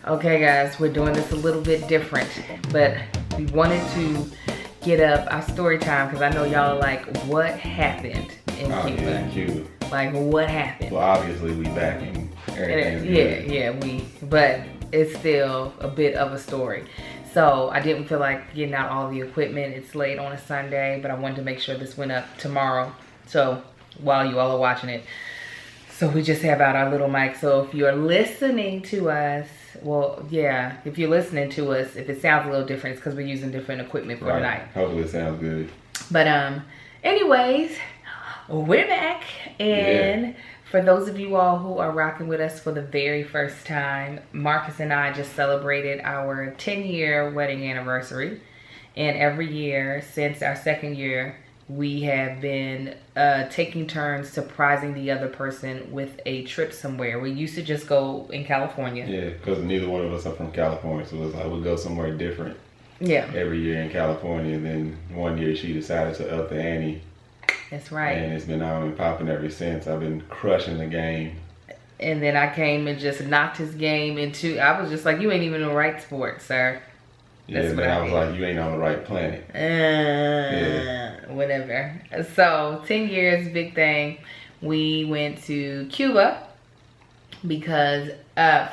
Okay, guys, we're doing this a little bit different, but we wanted to get up our story time because I know y'all are like, what happened in Cuba? Yeah, in Cuba. Like, what happened? Well, obviously we back and everything's good. But it's still a bit of a story. So I didn't feel like getting out all the equipment. It's late on a Sunday, but I wanted to make sure this went up tomorrow. So while you all are watching it. So we just have out our little mic. So if you're listening to us, well, yeah, if you're listening to us, if it sounds a little different, it's because we're using different equipment for tonight. Hopefully it sounds good. But anyways, we're back. And for those of you all who are rocking with us for the very first time, Marcus and I just celebrated our 10-year wedding anniversary. And every year since our second year, we have been taking turns surprising the other person with a trip somewhere. We used to just go in California. Yeah, because neither one of us are from California, so it's like we'll go somewhere different. Yeah. Every year in California, and then one year she decided to up the ante. That's right. And it's been on and popping ever since. I've been crushing the game. And then I came and just knocked his game into. I was just like, you ain't even in the right sport, sir. That's what I was like, you ain't on the right planet. Whatever. So 10 years, big thing. We went to Cuba because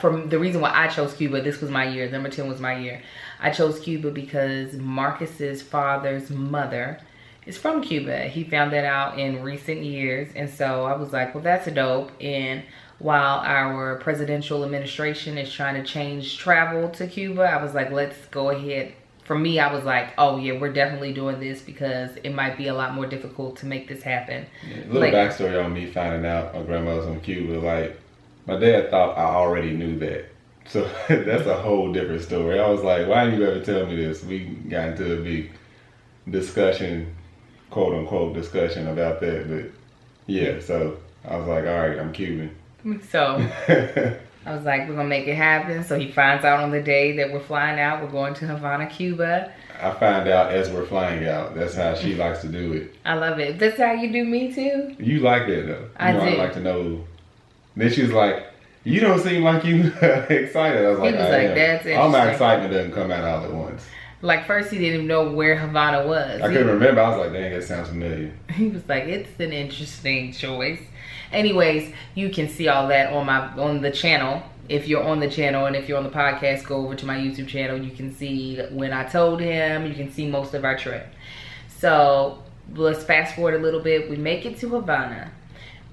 from the reason why I chose Cuba, this was my year. Number 10 was my year. I chose Cuba because Marcus's father's mother is from Cuba. He found that out in recent years, and so I was like, well, that's dope. And while our presidential administration is trying to change travel to Cuba, I was like, let's go ahead. For me, I was like, oh yeah, we're definitely doing this because it might be a lot more difficult to make this happen. Yeah, little backstory on me finding out my grandmother's from Cuba. Like, my dad thought I already knew that. So that's a whole different story. I was like, why didn't you ever tell me this? We got into a big discussion, quote unquote discussion about that. But yeah, so I was like, all right, I'm Cuban. So I was like, we're gonna make it happen. So he finds out on the day that we're flying out. We're going to Havana, Cuba. I find out as we're flying out. That's how she likes to do it. I love it. That's how you do me too? You like that though. I do. I like to know. Then she was like, you don't seem like you excited. I was like, that's interesting. All my excitement doesn't come out all at once. Like, first he didn't even know where Havana was. I couldn't remember. I was like, dang, that sounds familiar. He was like, it's an interesting choice. Anyways, you can see all that on the channel. If you're on the channel, and if you're on the podcast, go over to my YouTube channel. You can see when I told him. You can see most of our trip. So let's fast forward a little bit. We make it to Havana.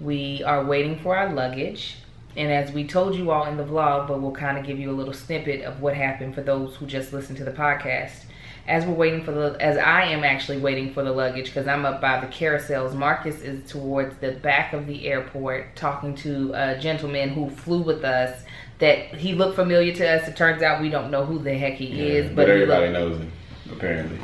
We are waiting for our luggage. And as we told you all in the vlog, but we'll kind of give you a little snippet of what happened for those who just listened to the podcast. As I am actually waiting for the luggage, because I'm up by the carousels, Marcus is towards the back of the airport talking to a gentleman who flew with us that he looked familiar to us. It turns out we don't know who the heck he is. But everybody knows him, apparently.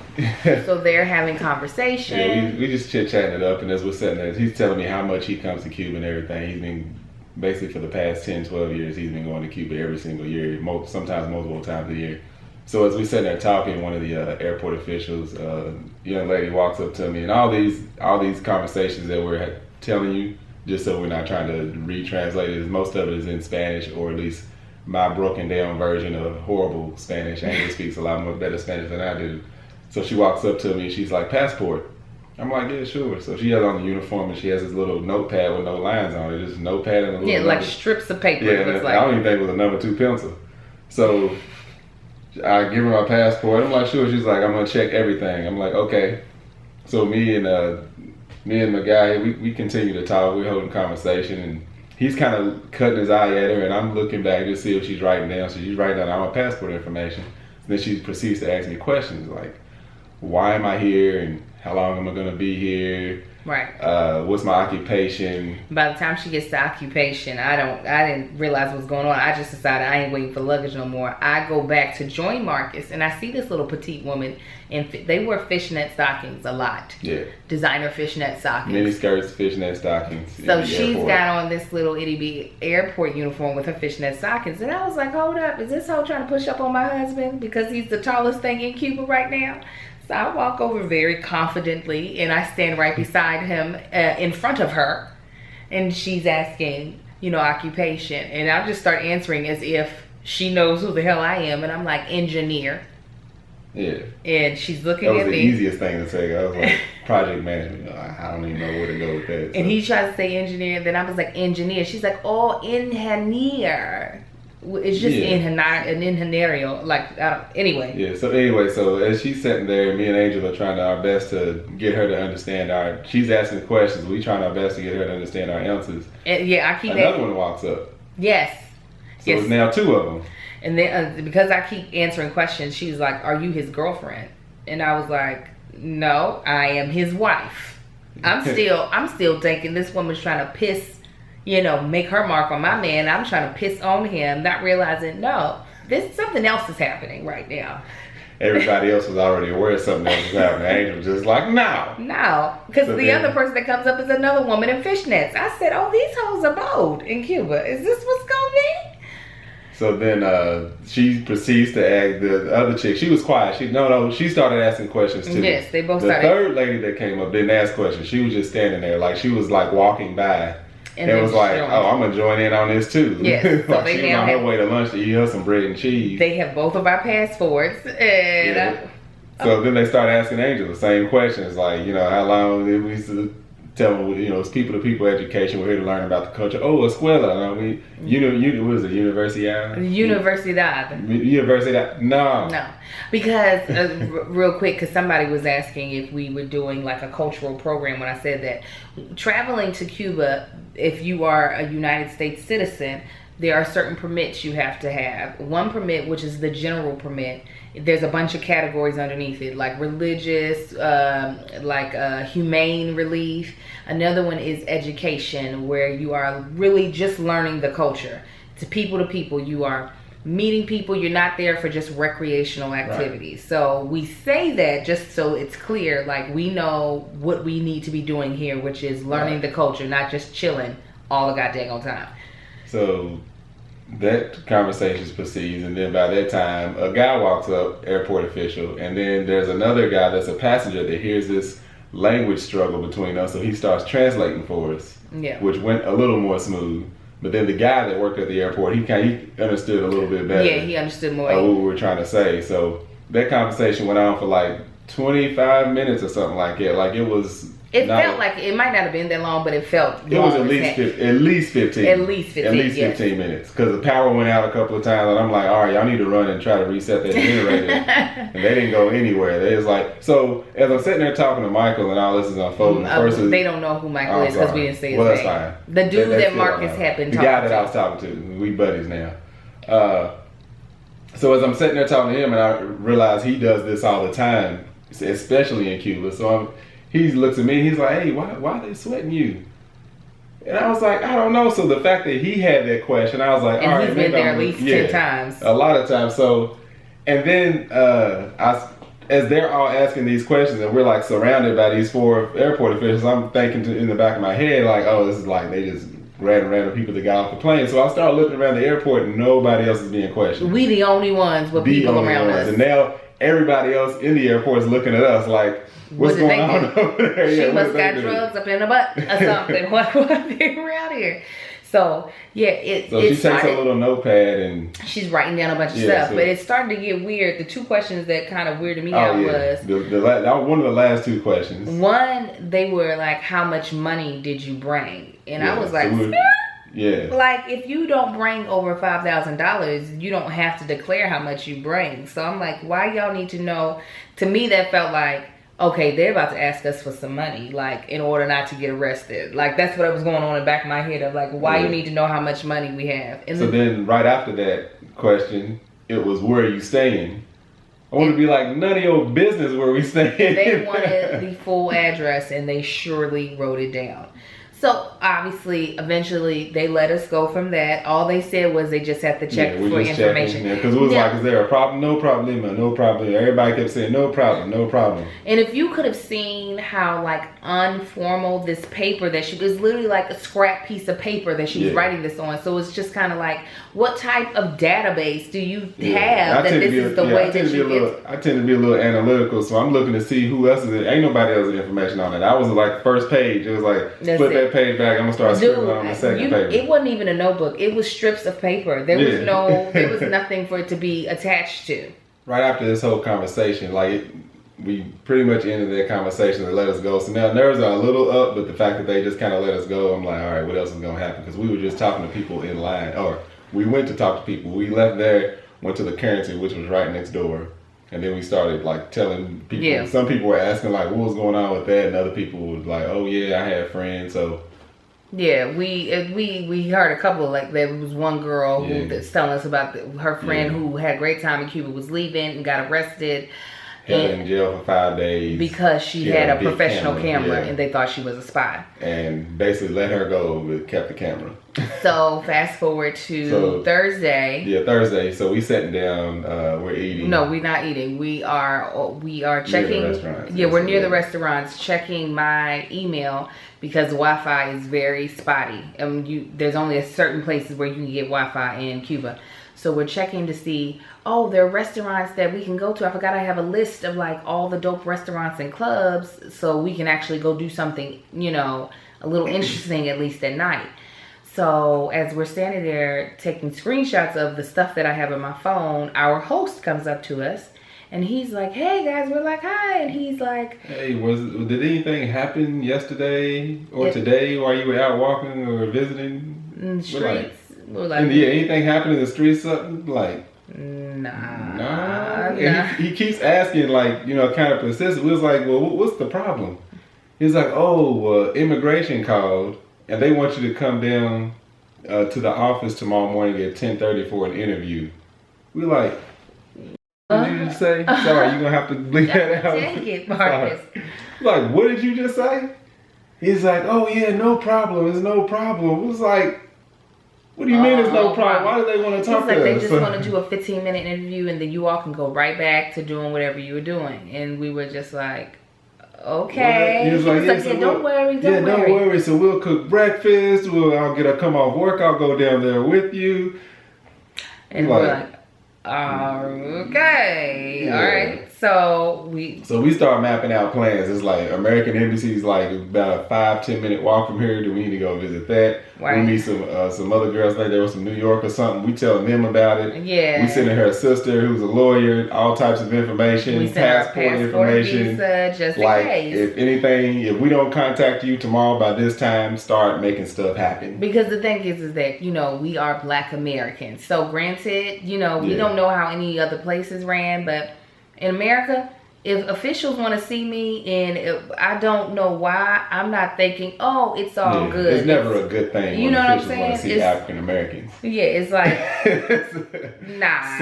So they're having conversation. Yeah, we just chit-chatting it up, and as we're sitting there, he's telling me how much he comes to Cuba and everything. He's been, basically for the past 10, 12 years, he's been going to Cuba every single year, sometimes multiple times a year. So as we sitting there talking, one of the airport officials, young lady walks up to me, and all these conversations that we're telling you, just so we're not trying to retranslate it, most of it is in Spanish, or at least my broken down version of horrible Spanish. Angela speaks a lot more better Spanish than I do. So she walks up to me and she's like, passport. I'm like, yeah, sure. So she has on the uniform and she has this little notepad with no lines on it, just a notepad and a little like strips of paper. Yeah, I don't even think it was a number 2 pencil. So I give her my passport. I'm like, sure. She's like, I'm gonna check everything. I'm like, okay. So me and my guy, we continue to talk. We're holding conversation, and he's kind of cutting his eye at her, and I'm looking back to see if she's writing down. So she's writing down all my passport information. Then she proceeds to ask me questions like, why am I here, and how long am I gonna be here? Right. What's my occupation? By the time she gets to occupation, I didn't realize what's going on. I just decided I ain't waiting for luggage no more. I go back to join Marcus, and I see this little petite woman, and they wear fishnet stockings a lot. Yeah. Designer fishnet stockings. Mini skirts, fishnet stockings. So she's got on this little itty bitty airport uniform with her fishnet stockings, and I was like, hold up, is this hoe trying to push up on my husband because he's the tallest thing in Cuba right now? So I walk over very confidently and I stand right beside him in front of her. And she's asking, occupation. And I just start answering as if she knows who the hell I am. And I'm like, engineer. Yeah. And she's looking at me. That was the easiest thing to say. I was like, project management. I don't even know where to go with that. So. And he tried to say engineer. Then I was like, engineer. She's like, oh, engineer. It's just an ingenierio. Like, anyway. Yeah, so as she's sitting there, me and Angel are trying our best to get her to understand she's asking questions. We trying our best to get her to understand our answers. And I keep Another one walks up. Yes. So it's now two of them. And then because I keep answering questions, she's like, are you his girlfriend? And I was like, no, I am his wife. I'm still thinking this woman's trying to piss, make her mark on my man. I'm trying to piss on him, not realizing, no, something else is happening right now. Everybody else was already aware something else was happening. Angel was just like, no. Because the other person that comes up is another woman in fishnets. I said, oh, these hoes are bold in Cuba. Is this what's going to be? So then she proceeds to ask the other chick. She was quiet. She started asking questions too. Yes, they both started. The third lady that came up didn't ask questions. She was just standing there. Like, she was like walking by. And it was like, I'm going to join in on this too. Yes. Like, she was on her way to lunch to eat her some bread and cheese. They have both of our passports. And so then they start asking Angel the same questions. Like, how long did we used to tell them, it's people-to-people education. We're here to learn about the culture. Oh, escuela. What is it? Universidad? Universidad. No. Because, real quick, because somebody was asking if we were doing like a cultural program when I said that. Traveling to Cuba, if you are a United States citizen, there are certain permits you have to have. One permit, which is the general permit, there's a bunch of categories underneath it, like religious, humane relief. Another one is education, where you are really just learning the culture. To people, you are meeting people. You're not there for just recreational activities. Right. So we say that just so it's clear, like we know what we need to be doing here, which is learning the culture, not just chilling all the goddamn time. So that conversation proceeds, and then by that time, a guy walks up, airport official, and then there's another guy that's a passenger that hears this language struggle between us, so he starts translating for us, which went a little more smooth. But then the guy that worked at the airport, he understood a little bit better. Yeah, he understood more. What we were trying to say. So that conversation went on for like 25 minutes or something like that. Like it was. It felt like it might not have been that long, but it felt long. It was at least 15. At least 15 minutes. Because the power went out a couple of times, and I'm like, all right, y'all need to run and try to reset that generator. And they didn't go anywhere. They was like, so as I'm sitting there talking to Michael and all this is unfolding, they don't know who Michael is because we didn't say his name. Well, that's fine. The dude that Marcus had been talking to. The guy that I was talking to. We buddies now. So as I'm sitting there talking to him, and I realize he does this all the time, especially in Cuba. So he looks at me, he's like, hey, why are they sweating you? And I was like, I don't know. So the fact that he had that question, I was like, all right. He's been there at least 10 times. A lot of times. So, and then as they're all asking these questions and we're like surrounded by these 4 airport officials, I'm thinking in the back of my head, like, oh, this is like they just random people that got off the plane. So I started looking around the airport and nobody else is being questioned. We the only ones with people around us. And now everybody else in the airport is looking at us like, what's going on over there? She must got drugs up in her butt or something. What they around here? So yeah, So she takes a little notepad and she's writing down a bunch of stuff. But it started to get weird. The 2 questions that kind of weirded me out was that was one of the last 2 questions. One, they were like, "How much money did you bring?" And I was like, like if you don't bring over $5,000, you don't have to declare how much you bring. So I'm like, why y'all need to know? To me, that felt like, okay, they're about to ask us for some money, like, in order not to get arrested. Like, that's what was going on in the back of my head of, like, why you need to know how much money we have. And so then right after that question, it was, where are you staying? I want to be like, none of your business where we staying. They wanted the full address, and they surely wrote it down. So obviously, eventually, they let us go from that. All they said was they just have to check for information. Because it was like, is there a problem? No problem, no problem. Everybody kept saying, no problem, no problem. And if you could have seen how like unformal this paper that she was literally like a scrap piece of paper that she was writing this on. So it's just kind of like, what type of database do you have that this is the way that you get? I tend to be a little analytical, so I'm looking to see who else is it. Ain't nobody else's information on it. I was like first page. It was like, put that page back. I'm gonna start scribbling on the second paper. It wasn't even a notebook. It was strips of paper. There was there was nothing for it to be attached to. Right after this whole conversation, we pretty much ended that conversation. They let us go. So now nerves are a little up, but the fact that they just kind of let us go, I'm like, all right, what else is gonna happen? Because we were just talking to people in line, or we went to talk to people. We left there, went to the currency, which was right next door. And then we started like telling people. Yeah. Some people were asking like, what was going on with that? And other people was like, oh yeah, I had friends. So yeah, we heard a couple, like there was one girl who was telling us about her friend who had a great time in Cuba, was leaving and got arrested. Held in jail for 5 days. Because she had a professional camera and they thought she was a spy. And basically let her go, but kept the camera. So fast forward to Thursday. Yeah, Thursday. So we sitting down, we're eating. No, we're not eating. We are checking. Near the restaurants. Yeah, we're near the restaurants, checking my email because Wi-Fi is very spotty. There's only a certain places where you can get Wi-Fi in Cuba. So we're checking to see, there are restaurants that we can go to. I forgot I have a list of like all the dope restaurants and clubs so we can actually go do something, a little interesting at least at night. So as we're standing there taking screenshots of the stuff that I have on my phone, our host comes up to us and he's like, hey guys, we're like, hi. And he's like, hey, did anything happen yesterday or today while you were out walking or visiting? In the streets. Anything happened in the streets? Something like, nah. And he keeps asking, like, kind of persistent. We was like, well, what's the problem? He's like, immigration called and they want you to come down to the office tomorrow morning at 10:30 for an interview. We're like, what did you just say? Sorry, you're gonna have to bleep that out. Take it, Marcus. Like, what did you just say? He's like, oh yeah, no problem. It's no problem. It was like, what do you mean it's no problem? Why do they want to talk to us? They just want to do a 15-minute interview and then you all can go right back to doing whatever you were doing. And we were just like, okay. He was like, don't worry. Don't worry. So we'll cook breakfast. I'll come off work. I'll go down there with you. And we're like, okay. All right. So we start mapping out plans. It's like American Embassy's like about a 5-10 minute walk from here. Do we need to go visit that? Right. We meet some other girls like there was from New York or something. We telling them about it. Yeah. We sending her a sister who's a lawyer, all types of information, we passport information, visa, just in case. If we don't contact you tomorrow by this time, start making stuff happen. Because the thing is that we are Black Americans. So granted, we don't know how any other places ran, but in America, if officials want to see me and I don't know why, I'm not thinking, it's all good. It's never a good thing when officials want to see African Americans. Yeah, it's like, nah,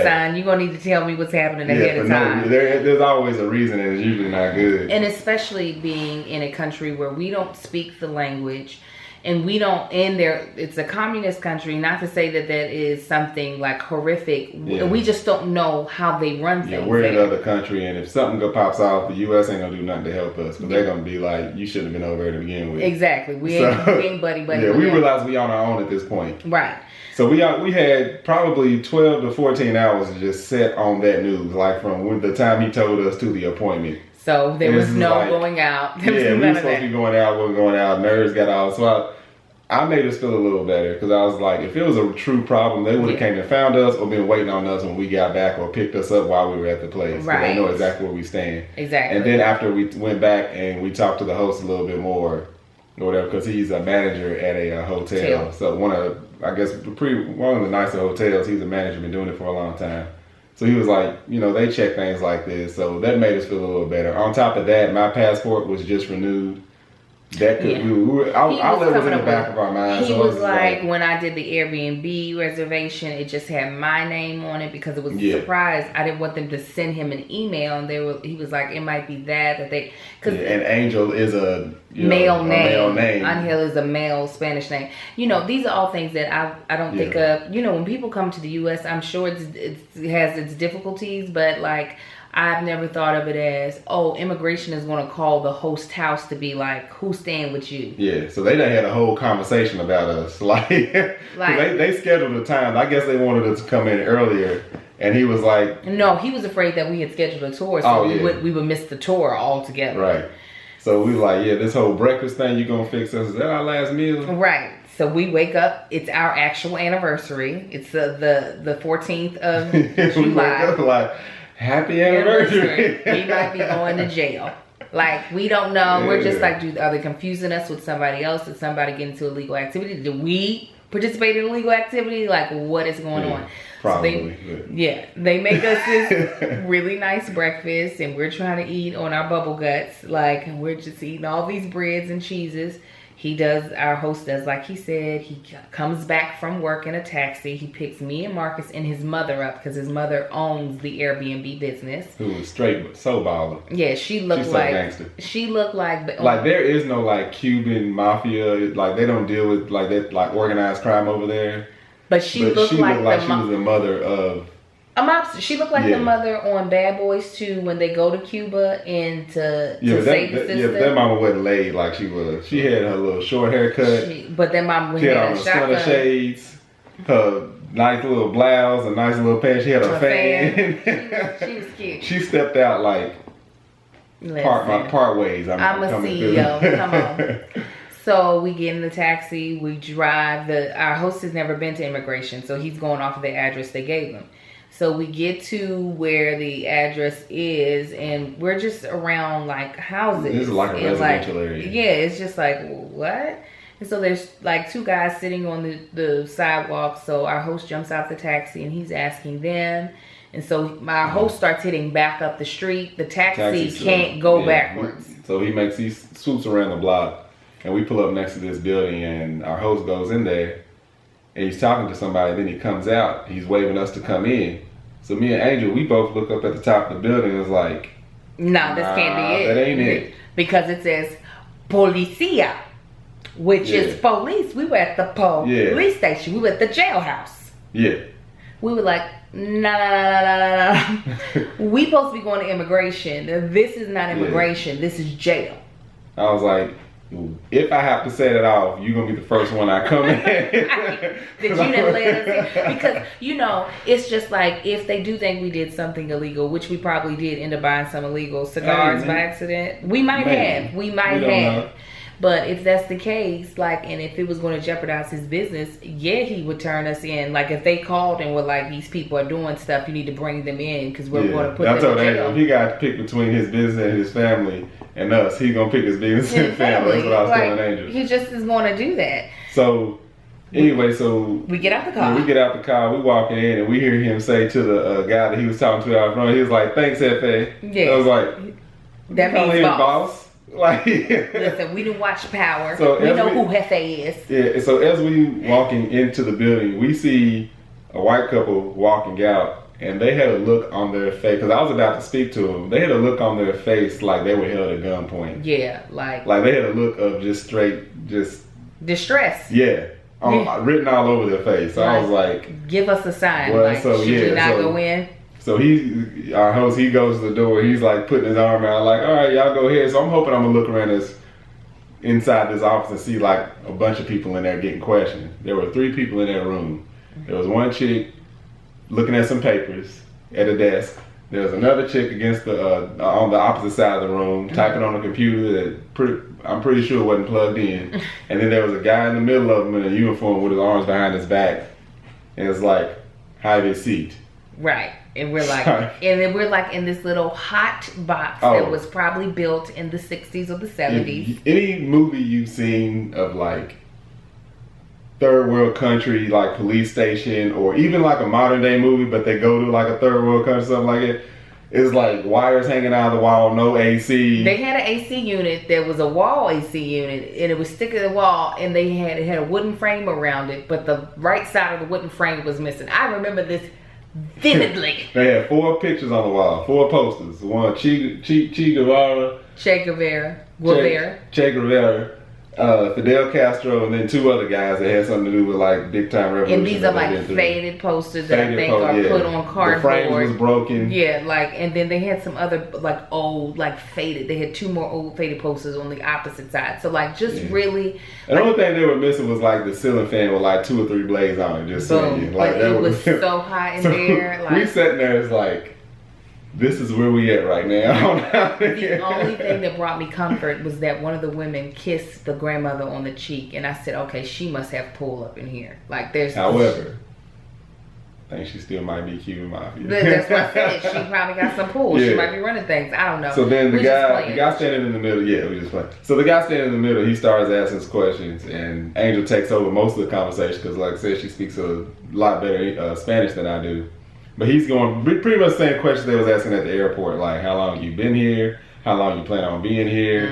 son, you're going to need to tell me what's happening ahead of time. There's always a reason and it's usually not good. And especially being in a country where we don't speak the language. And we don't, it's a communist country, not to say that is something like horrific. Yeah. We just don't know how they run things. Yeah, we're in another country, and if something pops off, the U.S. ain't going to do nothing to help us. Because they're going to be like, you shouldn't have been over there to begin with. Exactly. We ain't buddy. Yeah, we realize we on our own at this point. Right. So we had probably 12 to 14 hours to just sit on that news, like from the time he told us to the appointment. So there was no going out. We were supposed to be going out. We were going out. Nerves got out. So I made us feel a little better because I was like, if it was a true problem, they would have came and found us or been waiting on us when we got back or picked us up while we were at the place. Right. They know exactly where we stand. Exactly. And then after we went back and we talked to the host a little bit more or whatever, because he's a manager at a hotel. So one of the nicer hotels. He's a manager, been doing it for a long time. So he was like, they check things like this. So that made us feel a little better. On top of that, my passport was just renewed. That could, all that was in the back of our minds. He was like, when I did the Airbnb reservation, it just had my name on it because it was a surprise. I didn't want them to send him an email, and he was like, it might be that they, because and Angel is a male name. Angel is a male Spanish name. These are all things that I don't think of. When people come to the U.S., I'm sure it has its difficulties, but like, I've never thought of it as, immigration is going to call the host house to be like, who's staying with you? Yeah, so they done had a whole conversation about us. Like they scheduled a time. I guess they wanted us to come in earlier. And he was like... No, he was afraid that we had scheduled a tour, so we would miss the tour altogether. Right. So we were like, this whole breakfast thing, you going to fix us? Is that our last meal? Right. So we wake up, it's our actual anniversary. It's the 14th of July. We wake up like... Happy anniversary. We might be going to jail. Like, we don't know. We're just like, are they confusing us with somebody else? Did somebody get into illegal activity? Did we participate in illegal activity? Like, what is going on? Probably. So they make us this really nice breakfast, and we're trying to eat on our bubble guts. Like, we're just eating all these breads and cheeses. Our host does, like he said, he comes back from work in a taxi. He picks me and Marcus and his mother up because his mother owns the Airbnb business. Who was straight so baller. Yeah, she looked like gangster. She looked like there is no like Cuban mafia. Like they don't deal with like that like organized crime over there. But she looked like she was the mother of. She looked like the mother on Bad Boys 2 when they go to Cuba and to save the sister. Yeah, that mama wasn't laid like she was. She had her little short haircut. But that mama had on her stunner shades, her nice little blouse, a nice little pants. She had her fan. She was cute. She stepped out like part ways. I'm a CEO. Come on. So we get in the taxi. We drive. Our host has never been to immigration, so he's going off of the address they gave him. So we get to where the address is, and we're just around like houses. This is like a residential area. Yeah, it's just like, what? And so there's like two guys sitting on the sidewalk. So our host jumps out the taxi and he's asking them. And so my host starts hitting back up the street. The taxi can't go backwards. So he swoops around the block, and we pull up next to this building, and our host goes in there, and he's talking to somebody. Then he comes out. He's waving us to come in. So me and Angel, we both look up at the top of the building and it's like, no, this can't be it. That ain't it. Because it says Policia, which is police. We were at the police station. We were at the jailhouse. Yeah. We were like, no. We supposed to be going to immigration. This is not immigration. Yeah. This is jail. I was like, if I have to set it off, you're going to be the first one I come in. That you didn't let us in. Because, it's just like, if they do think we did something illegal, which we probably did end up buying some illegal cigars by accident. We might have. We might have. But if that's the case, like, and if it was going to jeopardize his business, he would turn us in. Like, if they called and were like, these people are doing stuff, you need to bring them in because we're going to put them in jail. I told him, if he got to pick between his business and his family and us, he's going to pick his business and family. That's what I was telling Angel. He just is going to do that. So, anyway, we get out the car. We get out the car, we walk in, and we hear him say to the guy that he was talking to out front, he was like, thanks, F.A. Yeah. I was like, that means boss. Like, listen, we didn't watch Power. So we know who Hefe is. Yeah, so as we walking into the building, we see a white couple walking out, and they had a look on their face, because I was about to speak to them. They had a look on their face like they were held at gunpoint. Yeah, like they had a look of just distress. Yeah, written all over their face. So I was like, give us a sign. Should we not go in? So our host, he goes to the door. He's like putting his arm out, like, all right, y'all go ahead. So I'm hoping I'm gonna look around inside this office and see like a bunch of people in there getting questioned. There were 3 people in that room. There was one chick looking at some papers at a desk. There was another chick against on the opposite side of the room, typing on a computer that I'm pretty sure wasn't plugged in. And then there was a guy in the middle of them in a uniform with his arms behind his back, and it's like, have a seat. Right. And we're like, in this little hot box that was probably built in the 60s or the 70s. Any movie you've seen of like third world country, like police station, or even like a modern day movie, but they go to like a third world country, something like it. It's like wires hanging out of the wall, no AC. They had an AC unit. There was a wall AC unit, and it was sticking to the wall, and it had a wooden frame around it, but the right side of the wooden frame was missing. I remember this vividly. They had 4 pictures on the wall, 4 posters. One Che Guevara, Che Guevara, Fidel Castro, and then 2 other guys that had something to do with like big time revolution. And these are like faded posters that I think are put on cardboard. The frame was broken. Yeah, like, and then they had some other like old, like faded. They had 2 more old faded posters on the opposite side. So like, just really. And the only thing they were missing was like the ceiling fan with like 2 or 3 blades on it. Just saying, like but it was so hot in there. Like, we sitting there, it's like, this is where we at right now. The only thing that brought me comfort was that one of the women kissed the grandmother on the cheek, and I said, okay, she must have pull up in here. Like, there's. However, I think she still might be Cuban Mafia. That's what I said. She probably got some pull. Yeah. She might be running things. I don't know. So then the guy standing in the middle, we just playing. So the guy standing in the middle, he starts asking us questions, and Angel takes over most of the conversation because, like I said, she speaks a lot better Spanish than I do. But he's going pretty much the same questions they was asking at the airport, like how long you been here, how long you plan on being here,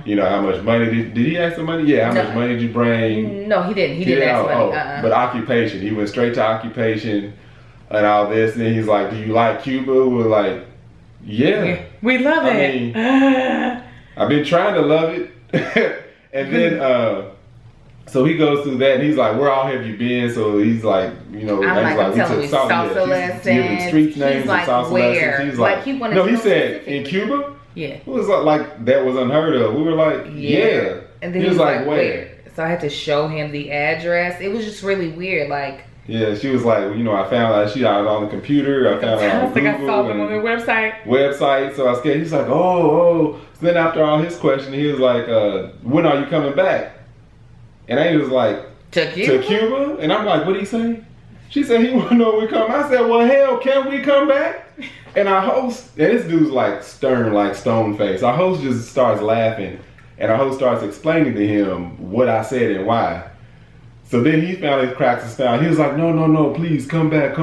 you know, how much money did he ask the money? Yeah, how much money did you bring? No, he didn't. He didn't ask money. But occupation, he went straight to occupation and all this. And then he's like, "Do you like Cuba?" We're like, "Yeah, we love it." I mean, I've been trying to love it, and then. So he goes through that, and he's like, "Where all have you been?" So he's like, you know, I'm telling you, salsa lessons. Giving street names like, and salsa where? lessons. He's like, he wanted no, to he know said specifically. in Cuba. Yeah, it was like that was unheard of. We were like, yeah. And then he was like, where? So I had to show him the address. It was just really weird, like. Yeah, she was like, you know, I found out she out on the computer. I found out on Google. I saw them on their website. So I was scared. He's like, oh. So then after all his questions, he was like, when are you coming back? And I was like, to Cuba? And I'm like, what did he say? She said he want to know when we come. I said, well, hell, can we come back? And our host, and this dude's like stern, like stone face. Our host just starts laughing, and our host starts explaining to him what I said and why. So then he finally cracks his smile. He was like, no, please come back.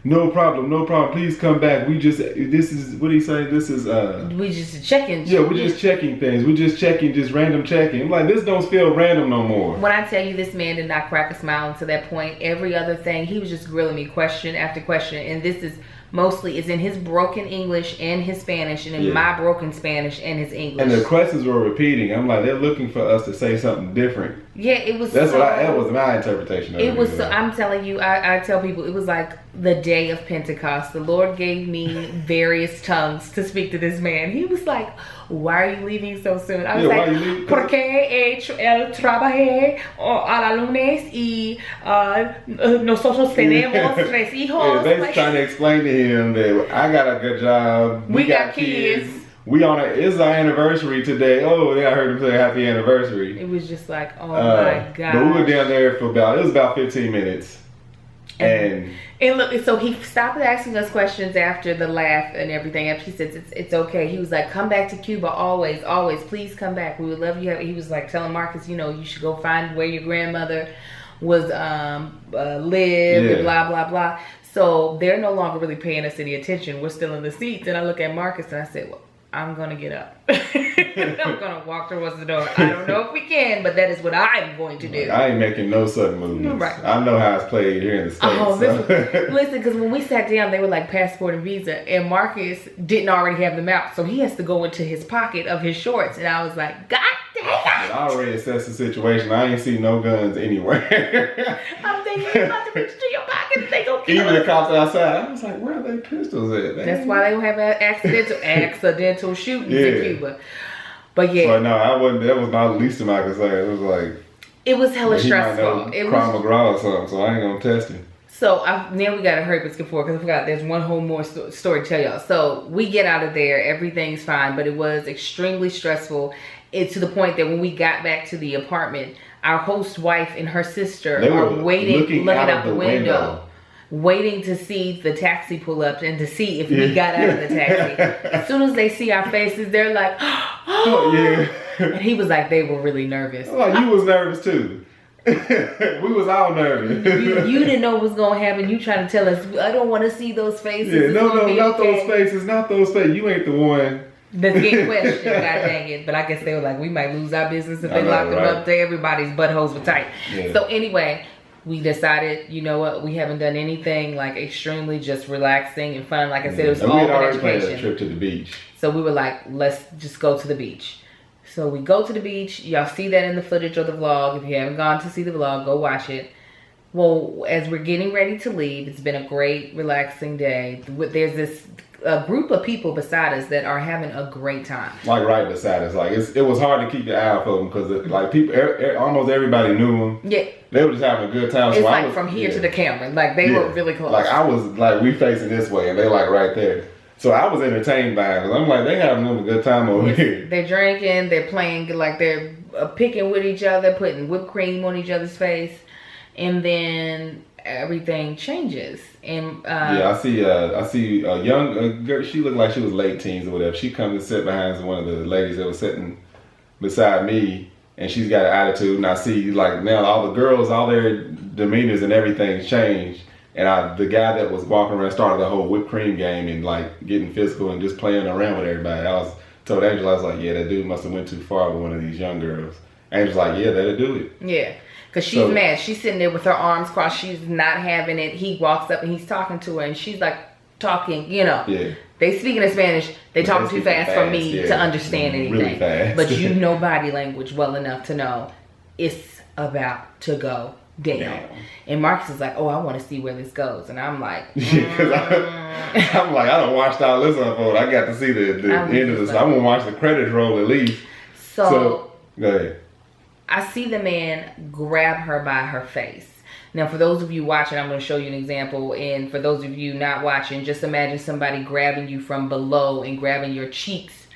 No problem, please come back. This is, what did he say? This is, we just checking. Yeah, we're just checking things. We're just checking, just random checking. I'm like, this don't feel random no more. When I tell you this man did not crack a smile until that point, every other thing, he was just grilling me question after question. And this is mostly is in his broken English and his Spanish, and in my broken Spanish and his English. And the questions were repeating. I'm like, they're looking for us to say something different. Yeah, it was. That was my interpretation of it. It was. I'm telling you, I tell people it was like the day of Pentecost. The Lord gave me various tongues to speak to this man. He was like, "Why are you leaving so soon?" I was like, "Porque él trabajé a la lunes y nosotros tenemos 3 hijos." Yeah, they trying to explain to him that I got a good job. We got kids. It's our anniversary today. Oh, yeah, I heard him say happy anniversary. It was just like, oh my God. But we were down there for it was about 15 minutes. And look, so he stopped asking us questions after the laugh and everything. After he said it's okay, he was like, "Come back to Cuba, always, please come back. We would love you." He was like telling Marcus, you know, you should go find where your grandmother was lived, and blah blah blah. So they're no longer really paying us any attention. We're still in the seats, and I look at Marcus and I said, "Well, I'm gonna get up. I'm gonna walk towards the door. I don't know if we can, but that is what I'm going to do." I ain't making no sudden movements. Right. I know how it's played here in the States. Oh, listen, because when we sat down, they were like passport and visa, and Marcus didn't already have them out, so he has to go into his pocket of his shorts, and I was like, God damn it! I already assessed the situation. I ain't see no guns anywhere. I'm thinking you're about to reach to your pocket and they go kill Even us. the cops outside. I was like, where are they pistols at? That's why they don't have accidental shootings in Cuba. But yeah. So no, that was not the least of my concern. It was like, it was hella stressful. It was crime McGraw or something, so I ain't gonna test him. So now we gotta hurry up and skip forward because I forgot there's one whole more story to tell y'all. So we get out of there, everything's fine, but it was extremely stressful. It's to the point that when we got back to the apartment, our host wife and her sister are waiting, looking out the window, waiting to see the taxi pull up and to see if we got out of the taxi. As soon as they see our faces, they're like, "Oh yeah!" And he was like, they were really nervous. Like, you was nervous too. We was all nervous. You didn't know what was gonna happen. You trying to tell us, I don't want to see those faces. Yeah, no, not those faces, not those faces. You ain't the one. That's getting questioned, god dang it. But I guess they were like, we might lose our business if they lock them up. Everybody's buttholes were tight. Yeah. So anyway, we decided, you know what, we haven't done anything like extremely just relaxing and fun. Like I said, it was all we had already education. planned a trip to the beach. So we were like, let's just go to the beach. So we go to the beach. Y'all see that in the footage of the vlog. If you haven't gone to see the vlog, go watch it. Well, as we're getting ready to leave, it's been a great, relaxing day. There's this group of people beside us that are having a great time. Like right beside us. Like it was hard to keep your eye off of them because like people, almost everybody knew them. Yeah. They were just having a good time. It's so like from here to the camera. Like they were really close. Like I was like, we facing this way and they like right there. So I was entertained by it. I'm like, they having a good time over here. They're drinking, they're playing, like they're picking with each other, putting whipped cream on each other's face. And then everything changes. And I see a young girl. She looked like she was late teens or whatever. She comes and sit behind one of the ladies that was sitting beside me. And she's got an attitude. And I see like now all the girls, all their demeanors and everything's changed. And the guy that was walking around started the whole whipped cream game and like getting physical and just playing around with everybody. I told Angela, I was like, yeah, that dude must have went too far with one of these young girls. Angela's like, yeah, that'll do it. Yeah, because she's mad. She's sitting there with her arms crossed. She's not having it. He walks up and he's talking to her and she's like talking, you know. Yeah. They speaking in Spanish. They talking too fast for me to understand anything. Really fast. But you know body language well enough to know it's about to go down. And Marcus is like, oh, I want to see where this goes. And I'm like, I'm like, I don't watch all this unfold. I got to see the end of this. I'm gonna watch the credits roll at least. So go ahead. I see the man grab her by her face. Now, for those of you watching, I'm going to show you an example. And for those of you not watching, just imagine somebody grabbing you from below and grabbing your cheeks.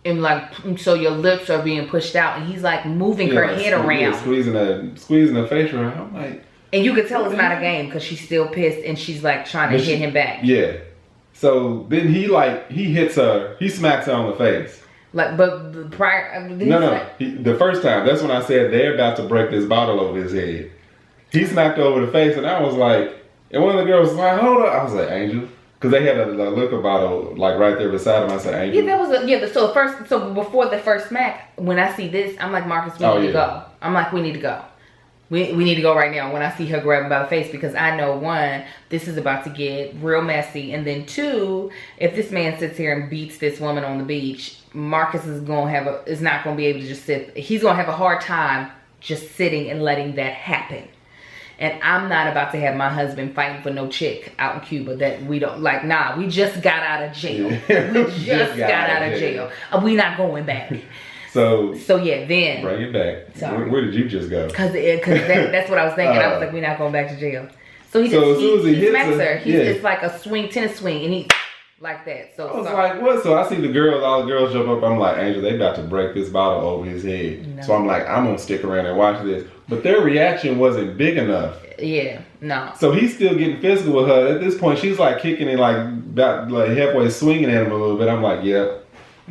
And like, so your lips are being pushed out. And he's like moving her head around. Squeezing her face around. I'm like. And you can tell it's not a game because she's still pissed. And she's like trying to hit him back. Yeah. So then he hits her. He smacks her on the face. Like, but prior. The first time. That's when I said they're about to break this bottle over his head. He smacked her over the face, and I was like, and one of the girls was like, hold up. I was like, Angel. Because they had a liquor bottle, like, right there beside him. I said, Angel. Yeah, that was so before the first smack, when I see this, I'm like, Marcus, we need to go. I'm like, we need to go. We need to go right now when I see her grab him by the face, because I know, one, this is about to get real messy. And then two, if this man sits here and beats this woman on the beach, Marcus is not going to be able to just sit. He's going to have a hard time just sitting and letting that happen. And I'm not about to have my husband fighting for no chick out in Cuba that we don't like. Nah, we just got out of jail. We just got out of jail. We not going back. So yeah, then bring it back. Sorry. Where did you just go? Because that's what I was thinking. I was like, we're not going back to jail. So he smacks her. It's like a tennis swing, and he like that. So I was like, what? So I see all the girls jump up. I'm like, Angel, they about to break this bottle over his head. No. So I'm like, I'm gonna stick around and watch this. But their reaction wasn't big enough. Yeah, no. So he's still getting physical with her. At this point, she's like kicking and about halfway swinging at him a little bit. I'm like, yep.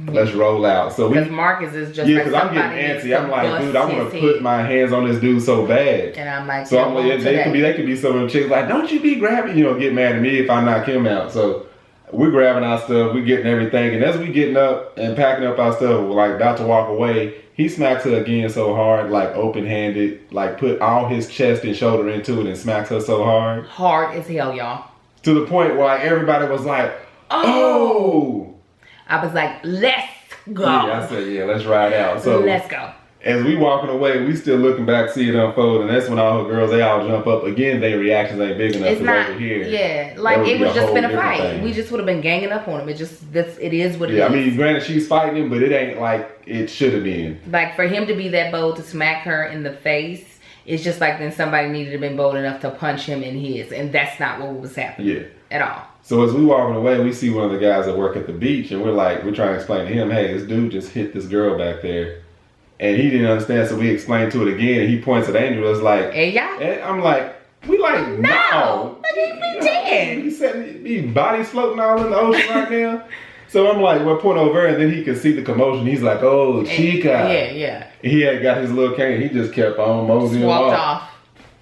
Let's roll out. So because Marcus is just because I'm getting antsy. I'm like, dude, I want to put my hands on this dude so bad. And I'm like, so I'm like, they could be some of them chicks like, don't you be grabbing, get mad at me if I knock him out. So we're grabbing our stuff, we're getting everything, and as we getting up and packing up our stuff, we're like about to walk away. He smacks her again so hard, like open-handed, like put all his chest and shoulder into it and smacks her so hard. Hard as hell, y'all. To the point where like everybody was like, oh. I was like, let's go. Yeah, I said, yeah, let's ride out. So let's go. As we walking away, we still looking back, see it unfold, and that's when all the girls, they all jump up. Again, their reactions ain't big enough over here. Yeah, like it was just been a fight. Thing. We just would have been ganging up on him. It is what it is. Yeah, I mean, granted, she's fighting him, but it ain't like it should have been. Like for him to be that bold to smack her in the face, it's just like then somebody needed to have been bold enough to punch him in his, and that's not what was happening at all. So as we walking away, we see one of the guys that work at the beach, and we're trying to explain to him, hey, this dude just hit this girl back there. And he didn't understand, so we explained to it again, and he points at Angel, it's like, hey, yeah. And I'm like, we like, no. But we did. He bodies floating all in the ocean right now. So I'm like, what point over? And then he could see the commotion. He's like, oh, Chica. Yeah. He had got his little cane. He just kept on moseying Walked off.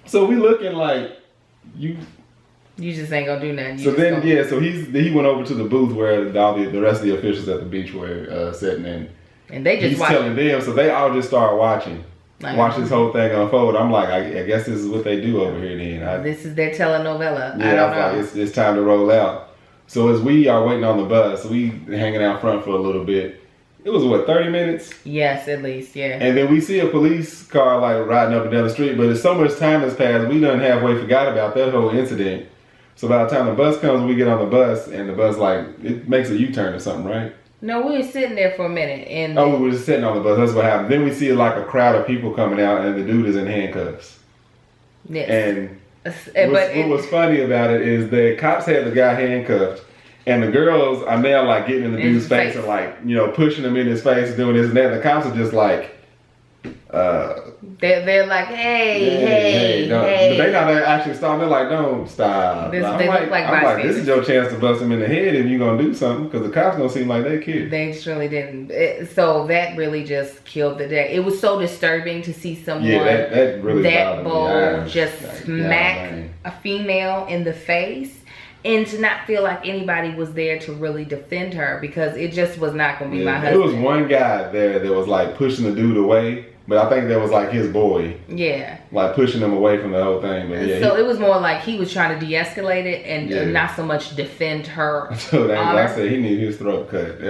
So we looking like, you just ain't gonna do nothing. So he went over to the booth where the rest of the officials at the beach were sitting in. And they just he's telling them, so they all just start watching. Watch this whole thing unfold. I'm like, I guess this is what they do over here then. This is their telenovela. Yeah, I was like, it's time to roll out. So as we are waiting on the bus, we hanging out front for a little bit. It was what, 30 minutes? Yes, at least, yeah. And then we see a police car like riding up and down the street, but as so much time has passed, we done halfway forgot about that whole incident. So by the time the bus comes, we get on the bus, and the bus like, it makes a U-turn or something, right? No, we were sitting there for a minute. And we were just sitting on the bus. That's what happened. Then we see like a crowd of people coming out, and the dude is in handcuffs. Yes. And what was funny about it is the cops had the guy handcuffed, and the girls are now like getting in the dude's face and like, you know, pushing him in his face, doing this and that. And the cops are just like, they're like, hey. But they not actually stop. They're like, don't stop. They look like I'm like, this is your chance to bust him in the head if you're gonna do something, because the cops don't seem like they care. They surely didn't. So that really just killed the day. It was so disturbing to see someone that really that bold me. just smack a female in the face. And to not feel like anybody was there to really defend her, because it just was not going to be my husband. There was one guy there that was like pushing the dude away, but I think that was like his boy. Yeah. Like pushing him away from the whole thing. But yeah, so it was more like he was trying to de-escalate it and not so much defend her. So I said he needed his throat cut.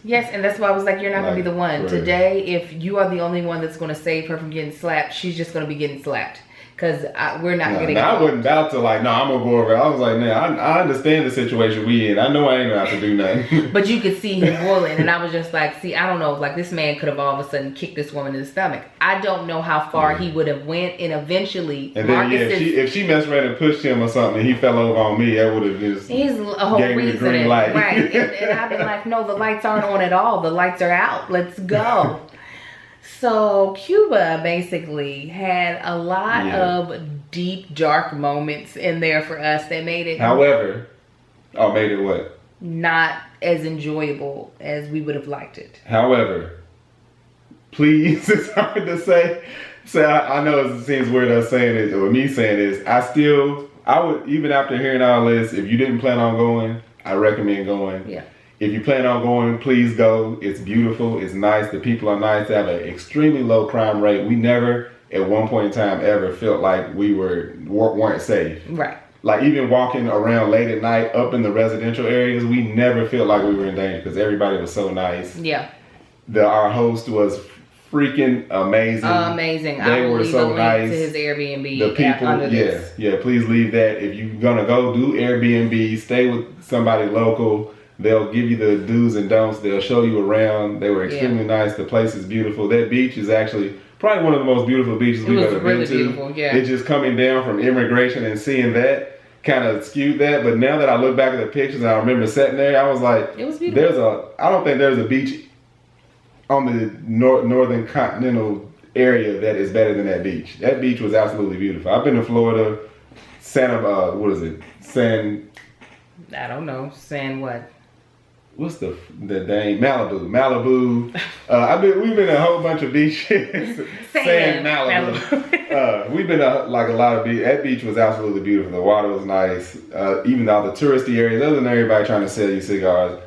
Yes, and that's why I was like, you're not going to be the one. Right. Today, if you are the only one that's going to save her from getting slapped, she's just going to be getting slapped. Because we're not getting. I wasn't about to I'm gonna go over. I was like, man, I understand the situation we in. I know I ain't gonna have to do nothing. But you could see him boiling, and I was just like, see, I don't know, like this man could have all of a sudden kicked this woman in the stomach. I don't know how far he would have went, and eventually, and then if she messed around and pushed him or something, and he fell over on me, that would have just gave me the green light, right? and I'd be like, no, the lights aren't on at all. The lights are out. Let's go. So Cuba basically had a lot of deep, dark moments in there for us that made it. However, made it what? Not as enjoyable as we would have liked it. However, please, it's hard to say. So I know it seems weird us saying it, or me saying this. I would, even after hearing all this, if you didn't plan on going, I recommend going. Yeah. If you plan on going, please go. It's beautiful. It's nice. The people are nice. They have an extremely low crime rate. We never, at one point in time, ever felt like we weren't safe. Right. Like even walking around late at night up in the residential areas, we never felt like we were in danger because everybody was so nice. Yeah. Our host was freaking amazing. Amazing. They were so nice. To his Airbnb. The people, yeah. Please leave that. If you're gonna go, do Airbnb. Stay with somebody local. They'll give you the do's and don'ts. They'll show you around. They were extremely nice. The place is beautiful. That beach is actually probably one of the most beautiful beaches we've ever been to. Beautiful, yeah. It's just coming down from Immigration and seeing that kind of skewed that. But now that I look back at the pictures and I remember sitting there, I was like, it was beautiful. I don't think there's a beach on the northern continental area that is better than that beach. That beach was absolutely beautiful. I've been to Florida, I don't know. Saying what? What's the dang Malibu? We've been to a whole bunch of beaches. Sand Malibu. We've been to like a lot of beach. That beach was absolutely beautiful. The water was nice. Even all the touristy areas, other than everybody trying to sell you cigars,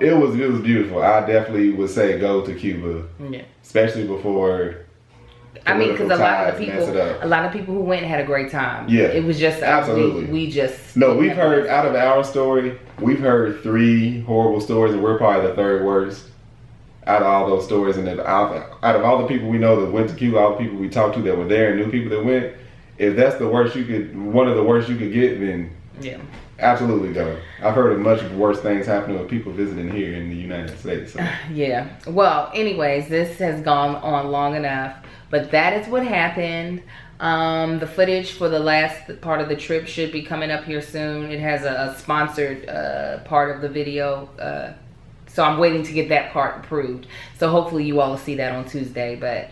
it was beautiful. I definitely would say go to Cuba. Yeah. Especially before. I mean, because a lot of people who went had a great time. Yeah, it was just absolutely. We've heard out of our story, we've heard 3 horrible stories, and we're probably the 3rd worst out of all those stories. And out of all the people we know that went to Cuba, all the people we talked to that were there, and new people that went, if that's one of the worst you could get, then absolutely go. I've heard of much worse things happening with people visiting here in the United States. So. Yeah. Well, anyways, this has gone on long enough. But that is what happened. The footage for the last part of the trip should be coming up here soon. It has a sponsored part of the video. So I'm waiting to get that part approved. So hopefully you all will see that on Tuesday. But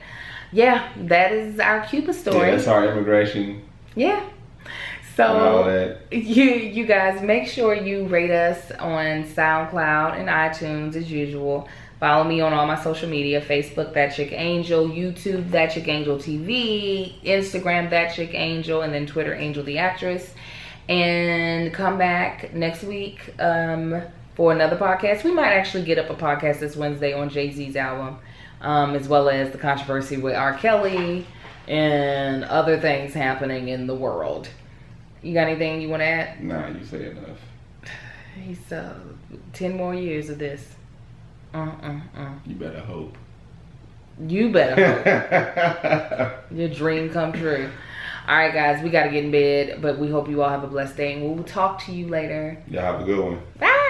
yeah, that is our Cuba story. Yeah, that's our immigration. Yeah. all So that. you guys make sure you rate us on SoundCloud and iTunes as usual. Follow me on all my social media: Facebook, That Chick Angel; YouTube, That Chick Angel TV; Instagram, That Chick Angel; and then Twitter, Angel the Actress. And come back next week for another podcast. We might actually get up a podcast this Wednesday on Jay-Z's album, as well as the controversy with R. Kelly and other things happening in the world. You got anything you want to add? Nah, you say enough. He's 10 more years of this. You better hope. You better hope. Your dream come true. All right, guys, we got to get in bed, but we hope you all have a blessed day, and we'll talk to you later. Y'all have a good one. Bye.